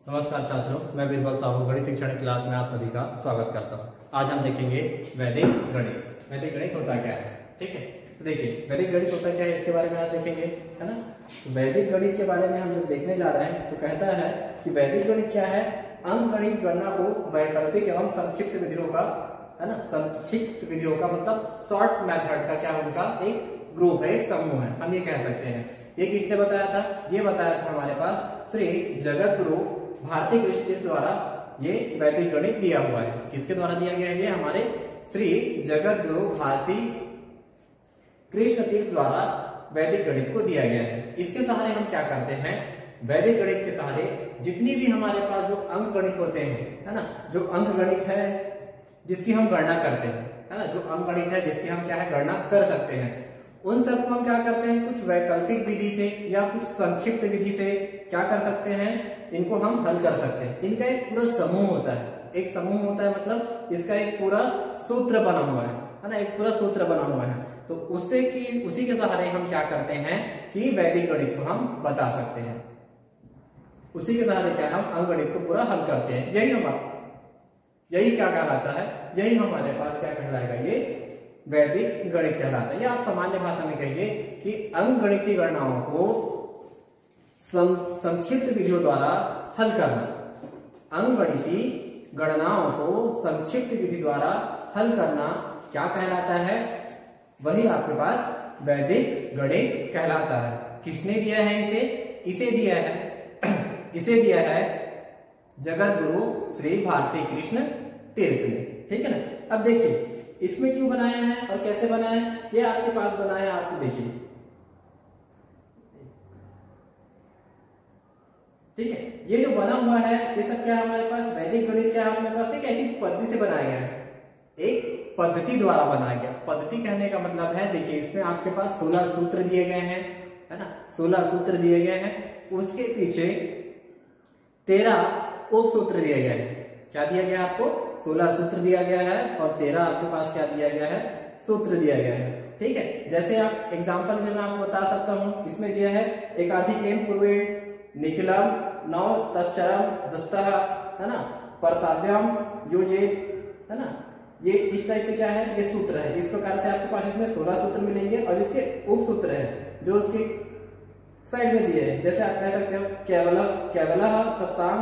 नमस्कार छात्रों, मैं बीरबल साहू गणित शिक्षण क्लास में आप सभी का स्वागत करता हूं। आज हम देखेंगे वैदिक गणित। वैदिक गणित होता क्या है, ठीक है। तो देखिए वैदिक गणित होता क्या है, इसके बारे में आज देखेंगे, है ना। तो वैदिक गणित के बारे में हम जब देखने जा रहे हैं तो कहता है कि वैदिक गणित क्या है, अंकगणित गणना को वैकल्पिक एवं संक्षिप्त विधियों का, है ना, संक्षिप्त विधियों का मतलब शॉर्ट मेथड का क्या उनका एक ग्रुप है, एक समूह है, हम ये कह सकते हैं। ये किसने बताया था? ये बताया था हमारे पास श्री जगत गुरु भारती कृष्ण तीर्थ द्वारा ये वैदिक गणित दिया हुआ है। किसके द्वारा दिया गया है? ये हमारे श्री जगत गुरु भारती कृष्ण तीर्थ द्वारा वैदिक गणित को दिया गया है। इसके सहारे हम क्या करते हैं, वैदिक गणित के सहारे जितनी भी हमारे पास जो अंक गणित होते हैं, है ना, जो अंक गणित है जिसकी हम गणना करते हैं, है ना, जो अंक गणित है जिसकी हम क्या है गणना कर सकते हैं, उन सबको हम क्या करते हैं, कुछ वैकल्पिक विधि से या कुछ संक्षिप्त विधि से क्या कर सकते हैं, इनको हम हल कर सकते हैं। इनका एक पूरा समूह होता है, एक समूह होता है, मतलब इसका एक पूरा सूत्र बना हुआ है ना, एक पूरा सूत्र बना हुआ है। तो उससे कि उसी के सहारे हम क्या करते हैं कि वैदिक गणित को हम बता सकते हैं। उसी के सहारे क्या हम अंक गणित को पूरा हल करते हैं। यही क्या कहलाता है, यही हमारे पास क्या कहलाएगा, ये वैदिक गणित कहलाता है। या आप सामान्य भाषा में कहिए कि अंक गणित की गणनाओं को संक्षिप्त विधियों द्वारा हल करना। अंक गणितीय गणनाओं को संक्षिप्त विधि द्वारा हल करना क्या कहलाता है? वही आपके पास वैदिक गणित कहलाता है। किसने दिया है इसे? इसे दिया है इसे दिया है जगत गुरु श्री भारती कृष्ण तीर्थ ने, ठीक है ना। अब देखिए इसमें क्यों बनाया है और कैसे बनाया है, ये आपके पास बनाया है, आपको देखिए, ठीक है। ये जो बना हुआ है ये सब क्या है हमारे पास, वैदिक गणित क्या है हमारे पास एक ऐसी पद्धति से बनाया गया है, एक पद्धति द्वारा बनाया गया। पद्धति कहने का मतलब है, देखिए इसमें आपके पास 16 सूत्र दिए गए हैं, है ना, 16 सूत्र दिए गए हैं, उसके पीछे 13 उप सूत्र दिए गए हैं। क्या दिया गया आपको? 16 सूत्र दिया गया है और 13 आपके पास क्या दिया गया है, सूत्र दिया गया है, ठीक है। जैसे आप एग्जांपल में मैं आपको बता सकता हूं, इसमें दिया है एकाधिकेन पूर्वे निखिलम नौ तश्चरम दस्तः, है ना, परताव्यम योजित, है ना। ये इस टाइप से क्या है, ये सूत्र है। इस प्रकार से आपके पास इसमें 16 सूत्र मिलेंगे और इसके उप सूत्र है जो उसके साइड में दिए हैं। जैसे आप कह सकते हो केवलः सप्ताह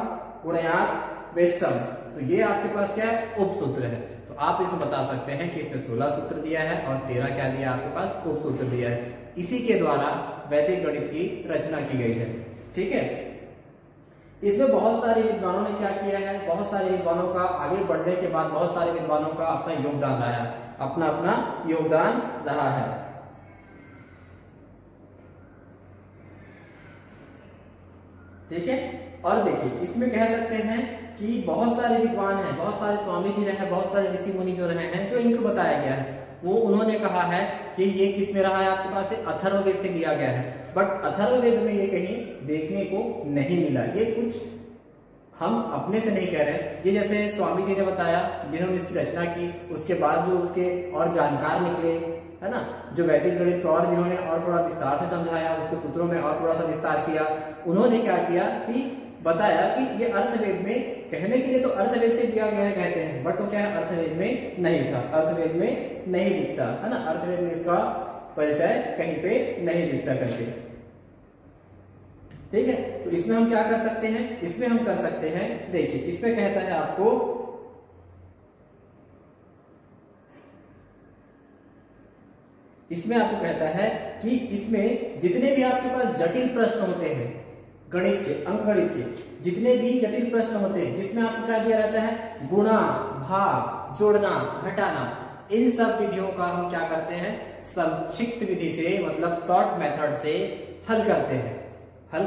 गुणयात वेस्टम, तो ये आपके पास क्या है, उप सूत्र है। तो आप इसे बता सकते हैं कि इसमें 16 सूत्र दिया है और 13 क्या दिया आपके पास, उप सूत्र दिया है। इसी के द्वारा वैदिक गणित की रचना की गई है, ठीक है। इसमें बहुत सारे विद्वानों ने क्या किया है, बहुत सारे विद्वानों का आगे बढ़ने के बाद बहुत सारे विद्वानों का अपना योगदान रहा है, अपना योगदान रहा है, ठीक है। और देखिए इसमें कह सकते हैं कि बहुत सारे विद्वान हैं, बहुत सारे स्वामी जी रहे हैं, बहुत सारे ऋषि मुनि जो रहे हैं, जो इनको बताया गया है, वो उन्होंने कहा है कि ये किस में रहा है आपके पास, अथर्ववेद से लिया गया है। बट अथर्ववेद में ये कहीं देखने को नहीं मिला। ये कुछ हम अपने से नहीं कह रहे, ये जैसे स्वामी जी ने बताया, जिन्होंने इसकी रचना की, उसके बाद जो उसके और जानकार निकले, है ना, जो वैदिक गणित को और जिन्होंने और थोड़ा विस्तार से समझाया, उसके सूत्रों में और थोड़ा सा विस्तार किया, उन्होंने क्या किया कि बताया कि ये अर्थवेद में, कहने के लिए तो अर्थवेद से दिया गया है कहते हैं, बट वो क्या है, अर्थवेद में नहीं था, अर्थवेद में नहीं दिखता, है ना, अर्थवेद में इसका परिचय कहीं पे नहीं दिखता करके, ठीक है। तो इसमें हम क्या कर सकते हैं, इसमें हम कर सकते हैं, देखिए इसमें कहता है आपको, इसमें आपको कहता है कि इसमें जितने भी आपके पास जटिल प्रश्न होते हैं गणित के, अंक गणित के जितने भी जटिल प्रश्न होते हैं, जिसमें आपको क्या दिया रहता है, गुणा भाग जोड़ना घटाना, इन सब विधियों का हम क्या करते हैं, संक्षिप्त विधि से मतलब शॉर्ट मेथड से हल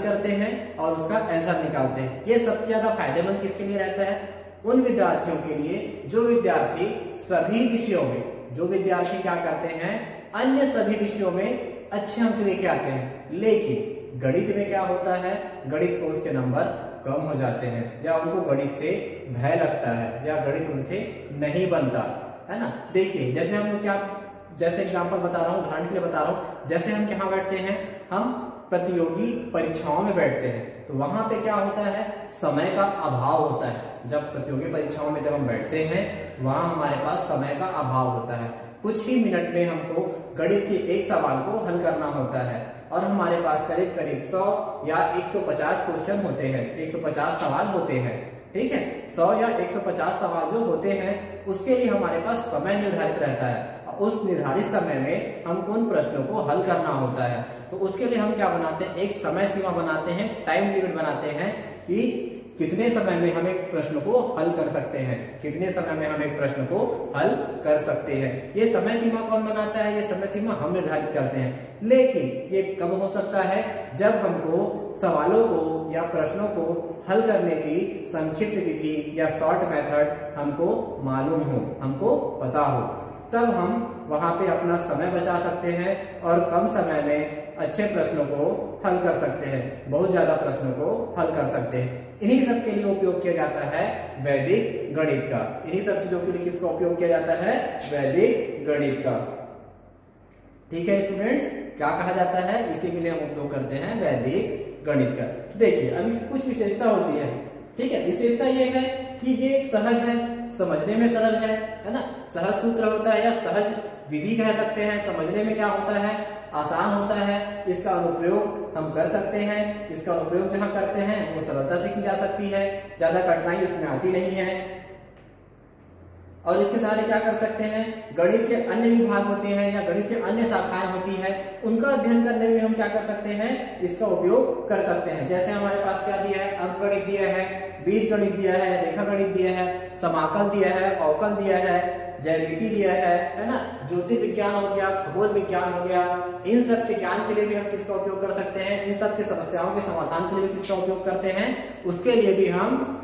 करते हैं और उसका आंसर निकालते हैं। ये सबसे ज्यादा फायदेमंद किसके लिए रहता है, उन विद्यार्थियों के लिए जो विद्यार्थी सभी विषयों में, जो विद्यार्थी क्या करते हैं, अन्य सभी विषयों में अच्छे अंक लेके आते हैं, लेकिन गणित में क्या होता है, गणित को उसके नंबर कम हो जाते हैं, या उनको गणित से भय लगता है, या गणित उनसे नहीं बनता, है ना। देखिए जैसे हम क्या, जैसे एग्जांपल बता रहा हूँ, उदाहरण के लिए बता रहा हूँ, जैसे हम यहाँ बैठते हैं, हम प्रतियोगी परीक्षाओं में बैठते हैं तो वहां पे क्या होता है, समय का अभाव होता है। जब प्रतियोगी परीक्षाओं में जब हम बैठते हैं वहां हमारे पास समय का अभाव होता है। कुछ ही मिनट में हमको गणित के एक सवाल को हल करना होता है और हमारे पास करीब करीब 100 या 150 क्वेश्चन होते हैं, 150 सवाल होते हैं। ठीक है, 100 या 150 सवाल जो होते हैं उसके लिए हमारे पास समय निर्धारित रहता है। उस निर्धारित समय में हम उन प्रश्नों को हल करना होता है। तो उसके लिए हम क्या बनाते हैं, एक समय सीमा बनाते हैं, टाइम लिमिट बनाते हैं कि कितने समय में हम एक प्रश्न को हल कर सकते हैं, कितने समय में हम एक प्रश्न को हल कर सकते हैं। ये समय सीमा कौन बनाता है, ये समय सीमा हम निर्धारित करते हैं। लेकिन ये कब हो सकता है, जब हमको सवालों को या प्रश्नों को हल करने की संक्षिप्त विधि या शॉर्ट मेथड हमको मालूम हो, हमको पता हो, तब हम वहां पे अपना समय बचा सकते हैं और कम समय में अच्छे प्रश्नों को हल कर सकते हैं, बहुत ज्यादा प्रश्नों को हल कर सकते हैं। इन्हीं सब के लिए उपयोग किया जाता है वैदिक गणित का। इन्हीं सब चीजों के लिए किसका उपयोग किया जाता है, वैदिक गणित का। ठीक है स्टूडेंट्स, क्या कहा जाता है, इसी के लिए हम उपयोग करते हैं वैदिक गणित का। देखिए अब इसकी कुछ विशेषता होती है। ठीक है, विशेषता ये है कि ये सहज है, समझने में सरल है ना, सहज सूत्र होता है या सहज विधि कह सकते हैं। समझने में क्या होता है, आसान होता है। इसका अनुप्रयोग हम कर सकते हैं, इसका अनुप्रयोग जहां करते हैं वो सरलता से की जा सकती है, ज्यादा कठिनाई इसमें आती नहीं है। और इसके सहारे क्या कर सकते हैं, गणित के अन्य विभाग होते हैं या गणित के अन्य शाखाएं होती है, उनका अध्ययन करने में हम क्या कर सकते हैं, इसका उपयोग कर सकते हैं। जैसे हमारे पास क्या दिया है, अंकगणित दिया है, बीज गणित दिया है, रेखा गणित दिया है, समाकल दिया है, अवकल दिया है, ज्यामिति दिया है ना, ज्योतिर्विज्ञान हो गया, खगोल विज्ञान हो गया। इन सब के ज्ञान के लिए भी हम किसका उपयोग कर सकते हैं, इन सब की समस्याओं के समाधान के लिए भी किसका उपयोग करते हैं, उसके लिए भी हम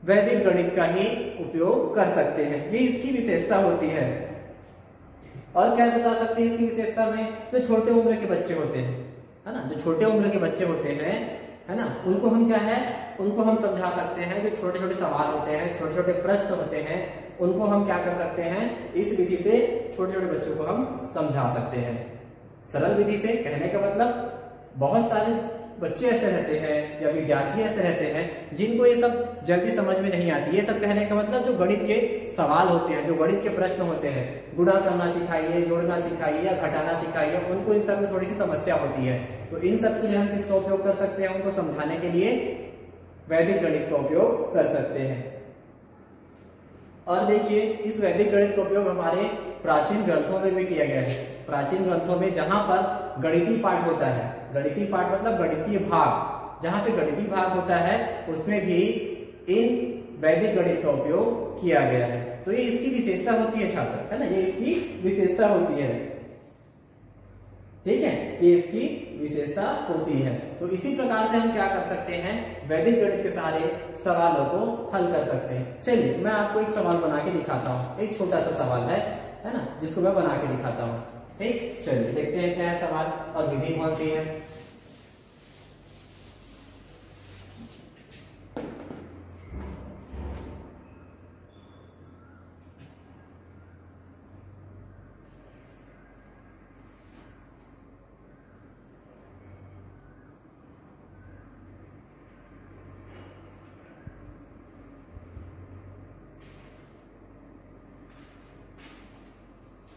वैदिक गणित का ही उपयोग कर सकते हैं। ये इसकी विशेषता होती है। और क्या बता सकते हैं इसकी विशेषता में, जो छोटे उम्र के बच्चे होते हैं, है ना, जो छोटे उम्र के बच्चे होते हैं, है ना, उनको हम क्या है, उनको हम समझा सकते हैं। जो छोटे छोटे सवाल होते हैं, छोटे छोटे प्रश्न होते हैं, उनको हम क्या कर सकते हैं, इस विधि से छोटे छोटे बच्चों को हम समझा सकते हैं। सरल विधि से कहने का मतलब, बहुत सारे बच्चे ऐसे रहते हैं या विद्यार्थी ऐसे रहते हैं जिनको ये सब जल्दी समझ में नहीं आती। ये सब कहने का मतलब जो गणित के सवाल होते हैं, जो गणित के प्रश्न होते हैं, गुणा करना सिखाइए, जोड़ना सिखाइए या घटाना सिखाइए, उनको इन सब में थोड़ी सी समस्या होती है। तो इन सब के लिए हम किसका उपयोग कर सकते हैं, उनको समझाने के लिए वैदिक गणित का उपयोग कर सकते हैं। और देखिए इस वैदिक गणित का उपयोग हमारे प्राचीन ग्रंथों में भी किया गया है। प्राचीन ग्रंथों में जहां पर गणितीय पाठ होता है, गणितीय पाठ मतलब गणितीय भाग, जहां पे गणितीय भाग होता है उसमें भी इन वैदिक गणित का उपयोग किया गया है। तो ये इसकी विशेषता होती है छात्र, है ना, ये इसकी विशेषता होती है। ठीक है, ये इसकी विशेषता होती है। तो इसी प्रकार से हम क्या कर सकते हैं, वैदिक गणित के सहारे सवालों को हल कर सकते हैं। चलिए मैं आपको एक सवाल बना के दिखाता हूँ, एक छोटा सा सवाल है ना, जिसको मैं बना के दिखाता हूँ। ठीक, चलिए देखते हैं क्या है सवाल और विधि कौन सी है।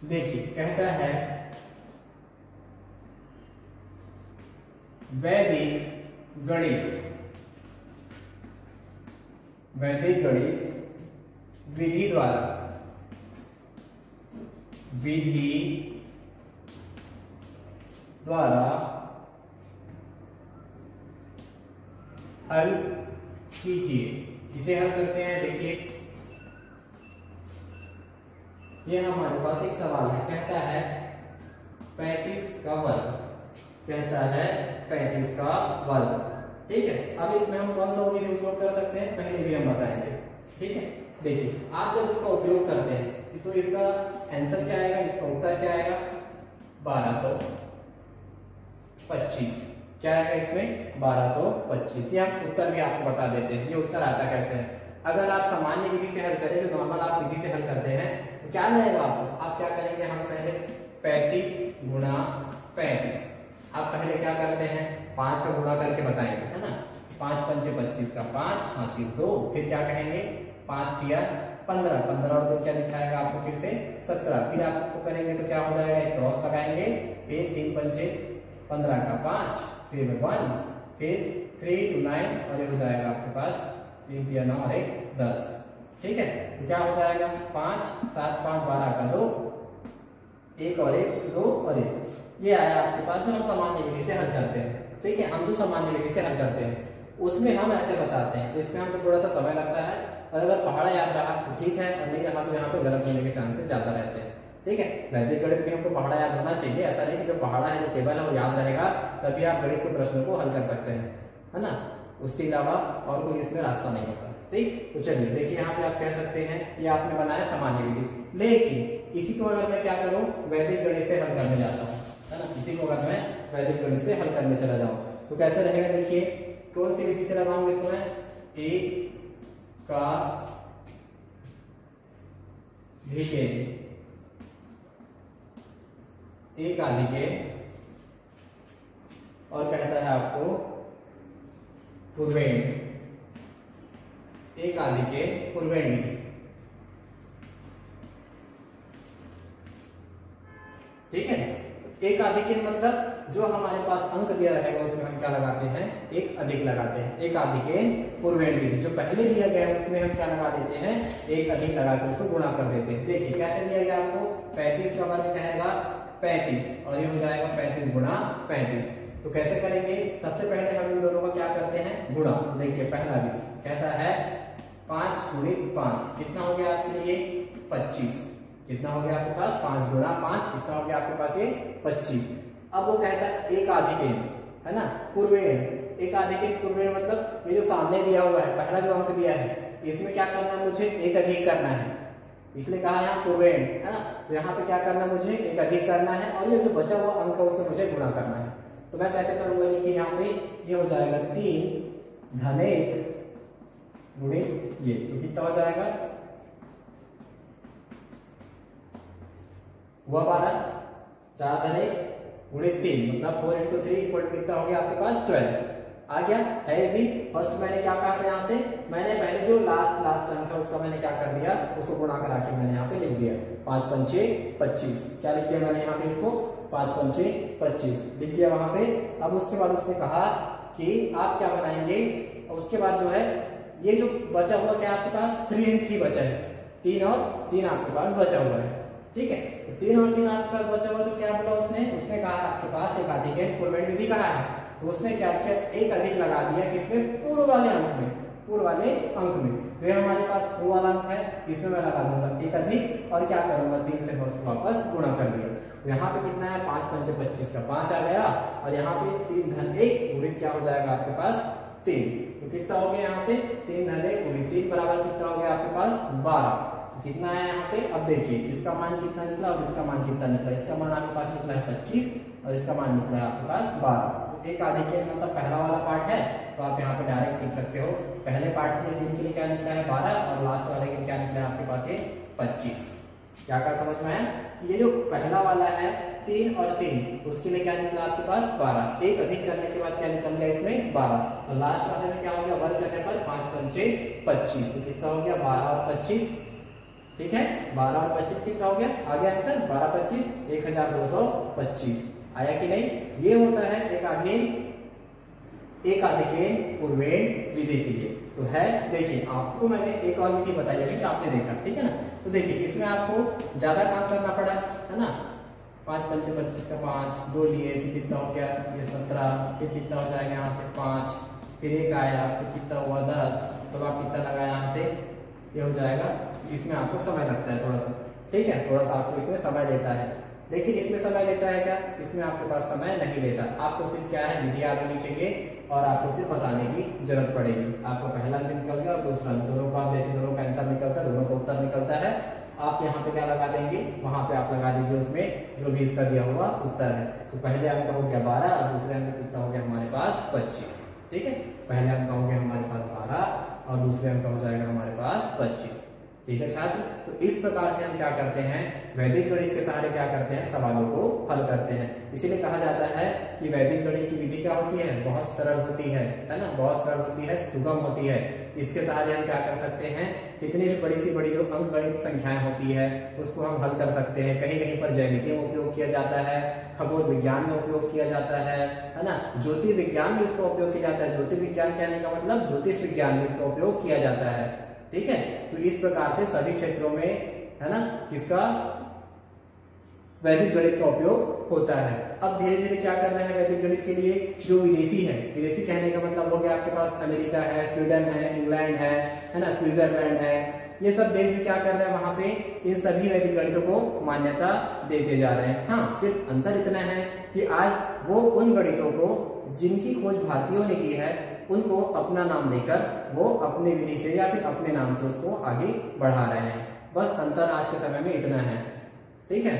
देखिए कहता है वैदिक गणित, वैदिक गणित विधि द्वारा, विधि द्वारा हल कीजिए। इसे हल करते हैं। देखिए ये हमारे पास एक सवाल है, कहता है 35 का वर्ग, कहता है 35 का वर्ग। ठीक है, अब इसमें हम कौन सा विधि उपयोग कर सकते हैं, पहले भी हम बताएंगे। ठीक है, देखिए आप जब इसका उपयोग करते हैं तो इसका आंसर क्या आएगा, इसका उत्तर क्या आएगा, 1225। क्या आएगा इसमें, 1225। ये हम उत्तर भी आपको बता देते हैं, ये उत्तर आता कैसे है। अगर आप सामान्य विधि से हल करें, जो नॉर्मल आप विधि से हल करते हैं, तो क्या रहेगा आपको, आप क्या करेंगे, हम पहले 35 गुणा 35, आप पहले क्या करते हैं, 5 का गुणा करके बताएंगे, है ना। 5 पंचे 25 का 5 हासिल 2, फिर क्या कहेंगे 5 तिया 15, 15 और 2 क्या दिखाएगा आपको फिर से 17, फिर आप इसको करेंगे तो क्या हो जाएगा, एक क्रॉस लगाएंगे, फिर 3 पंचे 15 का 5, फिर 1, फिर 3 to 9 और ये हो जाएगा आपके पास 3 तिया 9 और 1 10। ठीक है, तो क्या हो जाएगा 5 7 5 12 का 2, 1 और 1 2 और 1, ये आया आपके पास जो हम सामान्य विधि से हल करते हैं। ठीक है, हम जो सामान्य विधि से हल करते हैं उसमें हम ऐसे बताते हैं, तो इसमें हमको थोड़ा सा समय लगता है, और अगर पहाड़ा याद रहा तो ठीक है, और नहीं रहा तो यहाँ पे गलत होने के चांसेस ज्यादा रहते हैं। ठीक है, वैदिक गणित में हमको पहाड़ा याद होना चाहिए, ऐसा नहीं कि जो पहाड़ा है जो टेबल है वो याद रहेगा तभी आप गणित के प्रश्नों को हल कर सकते हैं, है ना। उसके अलावा और कोई इसमें रास्ता नहीं होता। ठीक, तो चलिए देखिए यहाँ पे आप कह सकते हैं ये आपने बनाया सामान्य विधि, लेकिन इसी को अगर मैं क्या करूँ वैदिक गणित से हल करने जाता हूँ, है ना, इसी को अगर मैं वैदिक गणित से हल करने चला जाऊँ तो कैसे रहेगा, देखिए कौन सी विधि से लगाऊंगा इसको मैं, एक का धिके, एक आधिके और कहता है आपको पूर्वेण, एक आधिके पूर्वेण विधि। ठीक है, एक आधिके मतलब जो हमारे पास अंक दिया रहेगा उसमें हम क्या लगाते हैं, एक अधिक लगाते हैं, एक आधिके पूर्वेण विधि। जो पहले दिया गया है उसमें हम क्या लगा देते हैं, एक अधिक लगाकर उसको गुणा कर देते हैं। देखिए कैसे दिया गया आपको, 35 का मान कहेगा 35 और ये हो जाएगा 35 गुणा 35। तो कैसे करेंगे, सबसे पहले हम इन दोनों का क्या करते हैं, गुणा। देखिए पहला भी कहता है 5 गुणित 5 कितना हो गया आपके लिए 25, कितना हो गया आपके पास 5 गुणा 5 कितना हो गया आपके पास ये 25। अब वो कहता है एक आधिकेय, है ना, पूर्वेण, एक आधिकेय पूर्वेण मतलब ये जो सामने दिया हुआ है पहला जो अंक दिया है इसमें क्या करना है, मुझे एक अधिक करना है, इसलिए कहा यहाँ पूर्वेण, है ना। तो यहाँ पे क्या करना है, मुझे एक अधिक करना है और ये जो बचा हुआ अंक है उससे मुझे गुणा करना है। तो मैं कैसे करूंगा, देखिए यहाँ पे ये हो जाएगा 3 धन 1 गुणित ये, तो कितना हो जाएगा हुआ 12, 4 धन 1 गुणित 3 मतलब 4 into 3 इक्वल टू कितना हो गया आपके पास 12 आ गया है इजी। फर्स्ट मैंने क्या कहा था, यहाँ से मैंने पहले जो लास्ट अंक है उसका मैंने क्या कर दिया, उसको गुणा करा के मैंने यहाँ पे लिख दिया 5 पंचे 25, क्या लिख दिया मैंने यहाँ पे इसको 5 पंचे 25 लिख दिया वहां पे। अब उसके बाद उसने कहा कि आप क्या बनाएंगे, उसके बाद जो है ये जो बचा हुआ क्या आपके पास 3 and 3 बचा है, 3 और 3 आपके पास बचा हुआ है। ठीक है, तो 3 और 3 आपके पास बचा हुआ, तो क्या बोला उसने कहा आपके पास एक अधिक है पूर्वेण विधि कहा है, तो उसने क्या किया एक अधिक लगा दिया किसमें, पूर्व वाले अंक में, पूर्व वाले अंक में। तो ये हमारे पास पूर्व वाला अंक है, इसमें मैं लगा दूंगा एक अधिक और क्या करूंगा 3 से उसको वापस गुणा कर दिया। तो यहाँ पे कितना है 5 पंचे 25 का 5 आ गया और यहाँ पे 3 धन 1 गुणित क्या हो जाएगा आपके पास 3, तो कितना हो गया यहाँ से 3 धन 1 गुणित 3 बराबर कितना हो गया आपके पास 12। तो कितना है यहाँ पे, अब देखिए इसका मान कितना निकला और इसका मान कितना निकला, इसका मान आपके पास निकला है 25 और इसका मान निकला है आपके पास 12। एक आधिकेय मतलब पहला वाला पार्ट है, तो आप यहाँ पे डायरेक्ट लिख सकते हो पहले पार्ट के लिए 3 के लिए क्या निकला है 12 और लास्ट वाले के लिए क्या निकला है आपके पास ये 25। क्या क्या समझ में है, ये जो पहला वाला है 3 और 3 उसके लिए क्या निकला आपके पास 12, एक अधिक करने के बाद क्या निकल गया इसमें 12, तो लास्ट वाले में क्या हो गया वर्ग करने पर 5 पंचे 25, तो कितना हो गया 12 और 25। ठीक है, 12 और 25 कितना हो गया, आ गया आंसर 12 25 1225 आया कि नहीं। ये होता है एक आधिकेय पूर्वेण विधि के लिए। तो है देखिए आपको मैंने एक और विधि बताई अभी आपने देखा, ठीक है ना। तो देखिए इसमें आपको ज्यादा काम करना पड़ा, है ना। 5 पंचे 25 का 5 2 लिए, फिर कितना हो गया ये 17, फिर कितना हो जाएगा यहाँ से 5, फिर 1 आया, फिर कितना हुआ 10, तो आप कितना लगाया यहाँ से ये हो जाएगा। इसमें आपको समय लगता है थोड़ा सा, ठीक है, थोड़ा सा आपको इसमें समय लेता है, लेकिन इसमें समय लेता है क्या, इसमें आपके पास समय नहीं लेता। आपको सिर्फ क्या है विधि याद होनी चाहिए और आपको सिर्फ बताने की जरूरत पड़ेगी। आपका पहला अंक निकल गया और दूसरा दोनों का जैसे दोनों का आंसर निकलता है, दोनों का उत्तर निकलता है। आप यहाँ पे क्या लगा देंगे, वहां पे आप लगा दीजिए उसमें जो भी इसका दिया हुआ उत्तर है। तो पहले अंक हो गया 12 और दूसरे अंक कितना हो गया हमारे पास 25। ठीक है, पहले अंक हो गया हमारे पास 12 और दूसरे अंक हो जाएगा हमारे पास 25। ठीक है छात्र, तो इस प्रकार से हम क्या करते हैं, वैदिक गणित के सहारे क्या करते हैं, सवालों को हल करते हैं। इसीलिए कहा जाता है कि वैदिक गणित की विधि क्या होती है, बहुत सरल होती है ना, बहुत सरल होती है, सुगम होती है। इसके सहारे हम क्या कर सकते हैं, कितनी भी बड़ी सी बड़ी जो अंकगणित संख्याएं होती है उसको हम हल कर सकते हैं। कहीं कहीं पर ज्यामिति में उपयोग किया जाता है, खगोल विज्ञान में उपयोग किया जाता है ना, ज्योतिर्विज्ञान में इसका उपयोग किया जाता है। ज्योतिर्विज्ञान कहने का मतलब ज्योतिष विज्ञान में इसका उपयोग किया जाता है। ठीक है, तो इस प्रकार से सभी क्षेत्रों में है ना किसका, वैदिक गणित का उपयोग होता है। अब धीरे धीरे क्या कर रहे हैं वैदिक गणित के लिए, जो विदेशी है, विदेशी कहने का मतलब हो गया आपके पास अमेरिका है, स्वीडन है, इंग्लैंड है ना, स्विट्जरलैंड है, ये सब देश भी क्या कर रहे हैं, वहां पे इन सभी वैदिक गणितों को मान्यता देते जा रहे हैं। हाँ, सिर्फ अंतर इतना है कि आज वो उन गणितों को जिनकी खोज भारतीयों ने की है उनको अपना नाम देकर वो अपनी विधि से या फिर अपने नाम से उसको आगे बढ़ा रहे हैं। बस अंतर आज के समय में इतना है। ठीक है,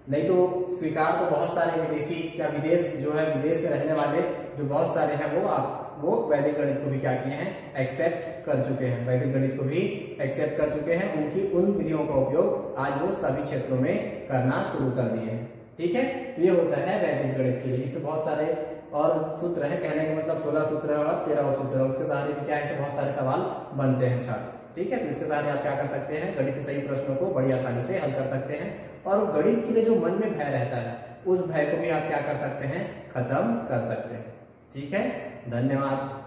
नहीं तो स्वीकार तो बहुत सारे विदेशी या विदेश जो है, विदेश में रहने वाले जो बहुत सारे हैं वो वैदिक गणित को भी क्या किए हैं, एक्सेप्ट कर चुके हैं, वैदिक गणित को भी एक्सेप्ट कर चुके हैं। उनकी उन विधियों का उपयोग आज वो सभी क्षेत्रों में करना शुरू कर दिए हैं। ठीक है, ये होता है वैदिक गणित के लिए। इससे बहुत सारे और सूत्र है, कहने का मतलब 16 सूत्र है और 13 सूत्र है, उसके सहारे भी क्या है, बहुत सारे सवाल बनते हैं छात्र। ठीक है, तो इसके सहारे आप क्या कर सकते हैं, गणित के सही प्रश्नों को बड़ी आसानी से हल कर सकते हैं। और गणित के लिए जो मन में भय रहता है उस भय को भी आप क्या कर सकते हैं, खत्म कर सकते हैं। ठीक है, धन्यवाद।